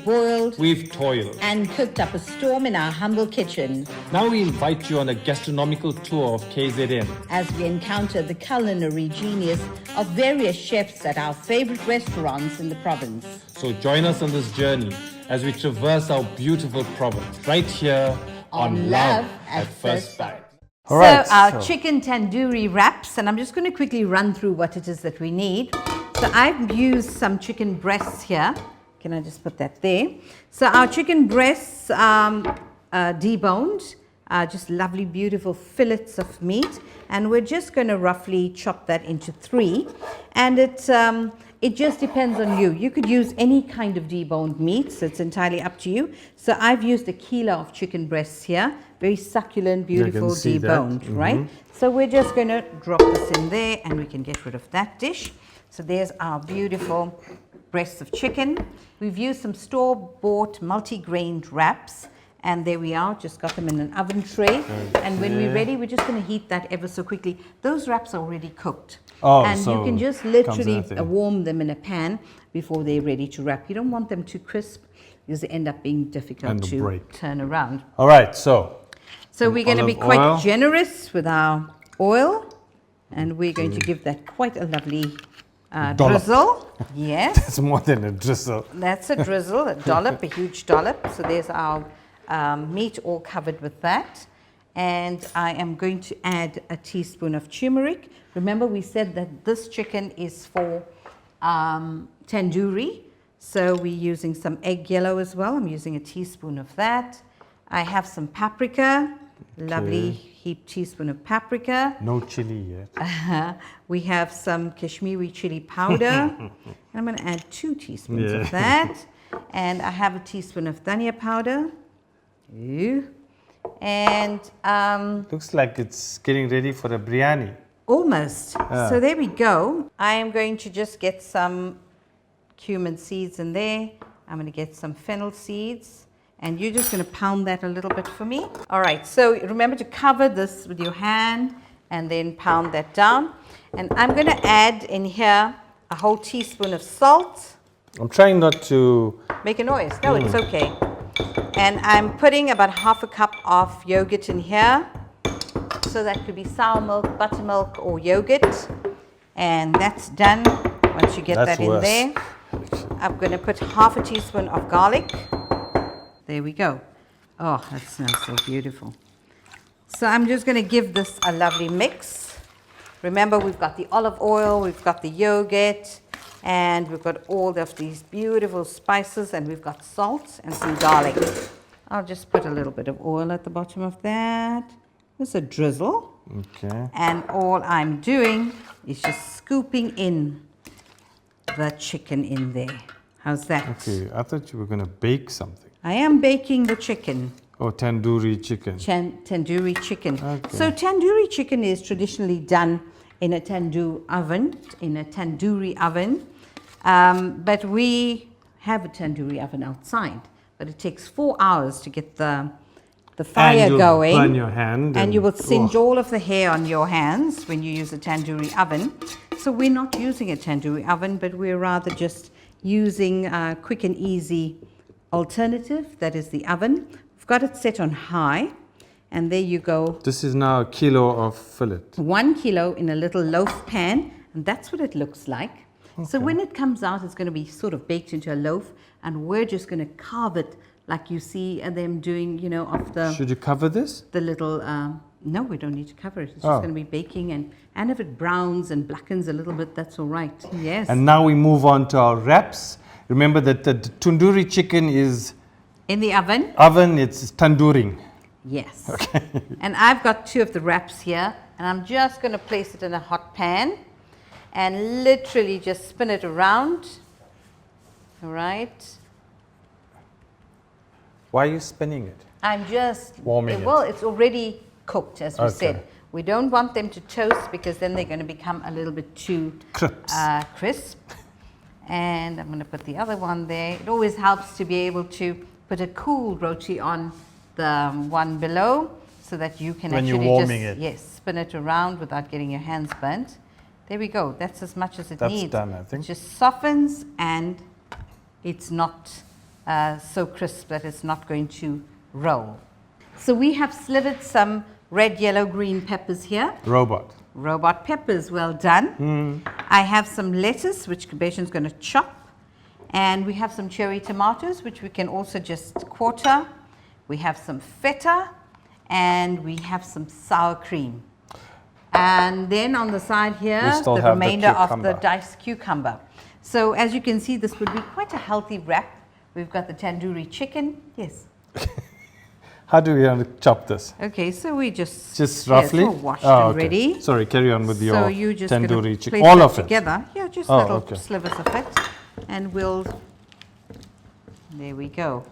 boiled. We've toiled. And cooked up a storm in our humble kitchen. Now we invite you on a gastronomical tour of KZN. As we encounter the culinary genius of various chefs at our favorite restaurants in the province. So join us on this journey as we traverse our beautiful province, right here on Love at First Bite. So our chicken tandoori wraps, and I'm just going to quickly run through what it is that we need. So I've used some chicken breasts here. Can I just put that there? So our chicken breasts deboned, just lovely beautiful fillets of meat, and we're just going to roughly chop that into 3. And it just depends on you. You could use any kind of deboned meat, so it's entirely up to you. So I've used 1 kilo of chicken breasts here, very succulent, beautiful, deboned, right? So we're just going to drop this in there, and we can get rid of that dish. So there's our beautiful breasts of chicken. We've used some store-bought multi-grained wraps, and there we are, just got them in an oven tray. And when we're ready, we're just going to heat that ever so quickly. Those wraps are already cooked. And so you can just literally warm them in a pan before they're ready to wrap. You don't want them too crisp because they end up being difficult to turn around. All right, so we're going to be quite generous with our oil, and we're going to give that quite a lovely drizzle. Yes. That's more than a drizzle. That's a drizzle, a dollop, a huge dollop. So there's our meat all covered with that. And I am going to add a teaspoon of turmeric. Remember, we said that this chicken is for tandoori. So we're using some egg yellow as well. I'm using a teaspoon of that. I have some paprika, lovely heaped teaspoon of paprika. No chili yet. We have some Kashmiri chili powder. I'm going to add 2 teaspoons of that. And I have a teaspoon of dhania powder. And looks like it's getting ready for a biryani. Almost. So there we go. I am going to just get some cumin seeds in there. I'm going to get some fennel seeds. And you're just going to pound that a little bit for me. All right, so remember to cover this with your hand and then pound that down. And I'm going to add in here a whole teaspoon of salt. I'm trying not to make a noise. No, it's okay. And I'm putting about 1/2 cup of yogurt in here. So that could be sour milk, buttermilk, or yogurt. And that's done. Once you get that in there, I'm going to put 1/2 teaspoon of garlic. There we go. Oh, that smells so beautiful. So I'm just going to give this a lovely mix. Remember, we've got the olive oil, we've got the yogurt, and we've got all of these beautiful spices, and we've got salt and some garlic. I'll just put a little bit of oil at the bottom of that. Just a drizzle. Okay. And all I'm doing is just scooping in the chicken in there. How's that? Okay, I thought you were going to bake something. I am baking the chicken. Oh, tandoori chicken. Tandoori chicken. Okay. So tandoori chicken is traditionally done in a tandoori oven. But we have a tandoori oven outside. But it takes 4 hours to get the fire going. Burn your hand. And you will singe all of the hair on your hands when you use a tandoori oven. So we're not using a tandoori oven, but we're rather just using a quick and easy alternative, that is the oven. We've got it set on high, and there you go. This is now 1 kilo of fillet. 1 kilo in a little loaf pan, and that's what it looks like. Okay. So when it comes out, it's going to be sort of baked into a loaf, and we're just going to carve it like you see them doing, you know, of the... Should you cover this? The little... no, we don't need to cover it. It's just going to be baking, and if it browns and blackens a little bit, that's all right. Yes. And now we move on to our wraps. Remember that the tandoori chicken is... In the oven? Oven, it's tandooring. Yes. Okay. And I've got 2 of the wraps here, and I'm just going to place it in a hot pan and literally just spin it around. All right. Why are you spinning it? I'm just... Warming it. Well, it's already cooked, as we said. We don't want them to toast because then they're going to become a little bit too crisp. And I'm going to put the other one there. It always helps to be able to put a cool roti on the one below so that you can spin it around without getting your hands burnt. There we go. That's as much as it needs. That's done, I think. It just softens and it's not so crisp that it's not going to roll. So we have slivered some red, yellow, green peppers here. Robot peppers, well done. I have some lettuce, which Kabeshan's going to chop. And we have some cherry tomatoes, which we can also just quarter. We have some feta, and we have some sour cream. And then on the side here, the remainder of the diced cucumber. So as you can see, this would be quite a healthy wrap. We've got the tandoori chicken. Yes. How do we want to chop this? Okay, so we just roughly. Yes, washed and okay. ready. Sorry, carry on with your tandoori chicken. All of it together. Yeah, just little slivers of it, and there we go.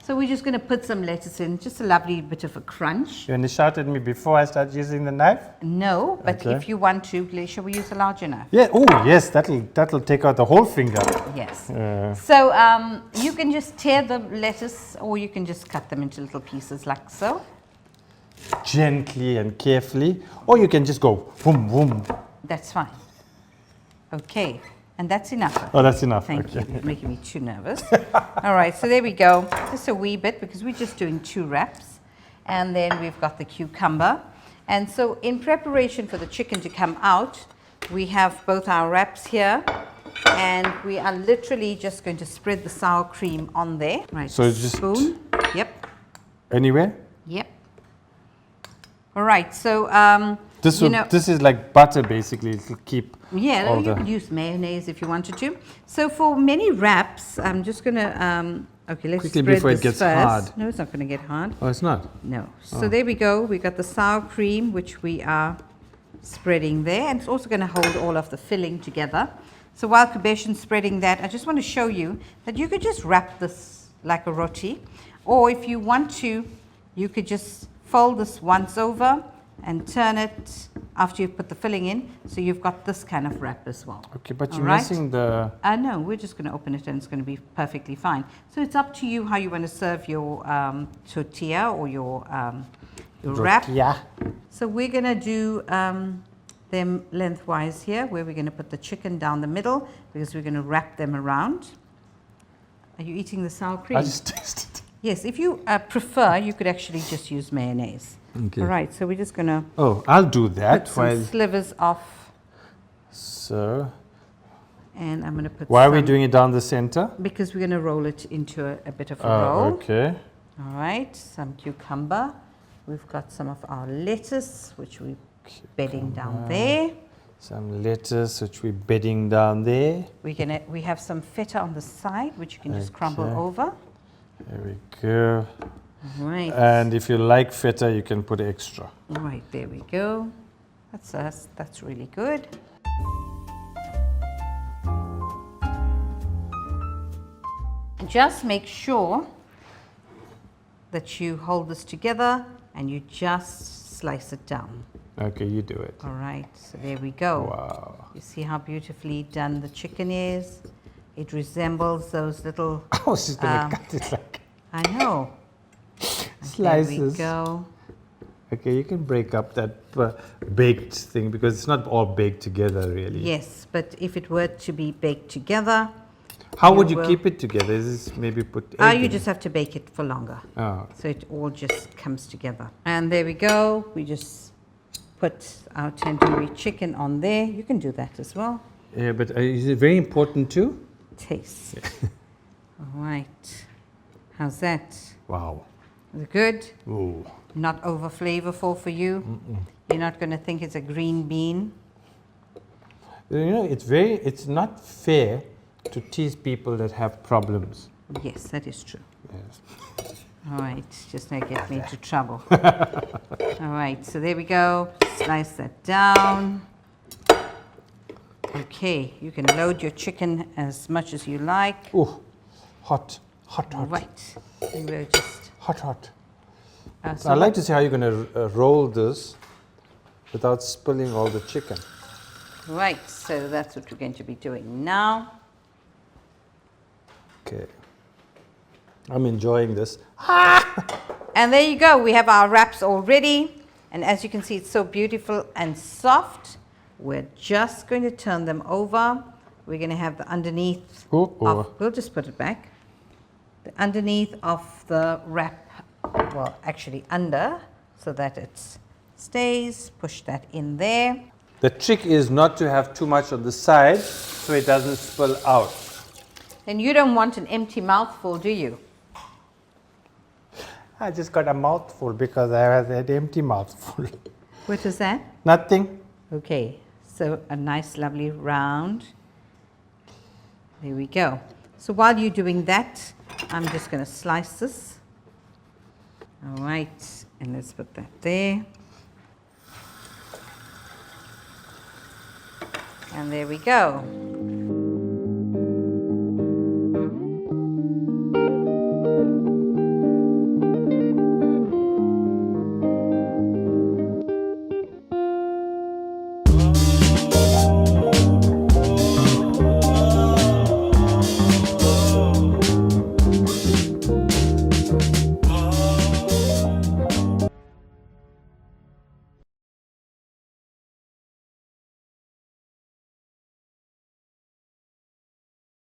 So we're just going to put some lettuce in, just a lovely bit of a crunch. You want to shout at me before I start using the knife? No, but if you want to, shall we use a larger knife? Yeah. Oh, yes. That'll take out the whole finger. Yes. So you can just tear the lettuce, or you can just cut them into little pieces like so. Gently and carefully, or you can just go boom, boom. That's fine. Okay. And that's enough. Oh, that's enough. Thank you. You're making me too nervous. All right, so there we go. Just a wee bit, because we're just doing 2 wraps. And then we've got the cucumber. And so in preparation for the chicken to come out, we have both our wraps here. And we are literally just going to spread the sour cream on there. Right, so just spoon. Yep. Anywhere? Yep. All right, so this is like butter, basically. It'll keep. Yeah, you could use mayonnaise if you wanted to. So for many wraps, I'm just going to, okay, let's quickly spread before this it gets first. hard. No, it's not going to get hard. Oh, it's not? No. So there we go. We got the sour cream, which we are spreading there. And it's also going to hold all of the filling together. So while Kabeshan's spreading that, I just want to show you that you could just wrap this like a roti. Or if you want to, you could just fold this once over and turn it after you've put the filling in, so you've got this kind of wrap as well. Okay, but you're missing the... No, we're just going to open it and it's going to be perfectly fine. So it's up to you how you want to serve your tortilla or your wrap. Yeah. So we're going to do them lengthwise here, where we're going to put the chicken down the middle, because we're going to wrap them around. Are you eating the sour cream? I just tasted. Yes, if you prefer, you could actually just use mayonnaise. Okay. All right, so we're just going to... Oh, I'll do that. Put some slivers off. So... And I'm going to put Why are we doing it down the center? Because we're going to roll it into a bit of a roll. Okay. All right, some cucumber. We've got some of our lettuce, which we're bedding down there. Some lettuce, which we're bedding down there. We have some feta on the side, which you can just crumble over. There we go. Right. And if you like feta, you can put extra. Right, there we go. That's really good. Just make sure that you hold this together and you just slice it down. Okay, you do it. All right, so there we go. Wow. You see how beautifully done the chicken is? It resembles those little... I was just going to cut it like... I know. Slices. There we go. Okay, you can break up that baked thing, because it's not all baked together, really. Yes, but if it were to be baked together... How would you keep it together? Is this maybe put egg you in? just have to bake it for longer. Oh. So it all just comes together. And there we go. We just put our tandoori chicken on there. You can do that as well. Yeah, but is it very important too? Taste. All right. How's that? Wow. Is it good? Ooh. Not over flavorful for you? You're not going to think it's a green bean? You know, it's not fair to tease people that have problems. Yes, that is true. Yes. All right, just not get me into trouble. All right, so there we go. Slice that down. Okay, you can load your chicken as much as you like. Oh, hot. Right, we will just... Hot. So I'd like to see how you're going to roll this without spilling all the chicken. Right, so that's what we're going to be doing now. Okay. I'm enjoying this. And there you go. We have our wraps all ready. And as you can see, it's so beautiful and soft. We're just going to turn them over. We're going to have the underneath. We'll just put it back. the underneath of the wrap, well actually under, so that it stays. Push that in there. The trick is not to have too much on the side so it doesn't spill out. Then you don't want an empty mouthful, do you? I just got a mouthful because I had an empty mouthful. What is that? Nothing. Okay, so a nice lovely round. There we go. So while you're doing that, I'm just going to slice this. All right, and let's put that there. And there we go.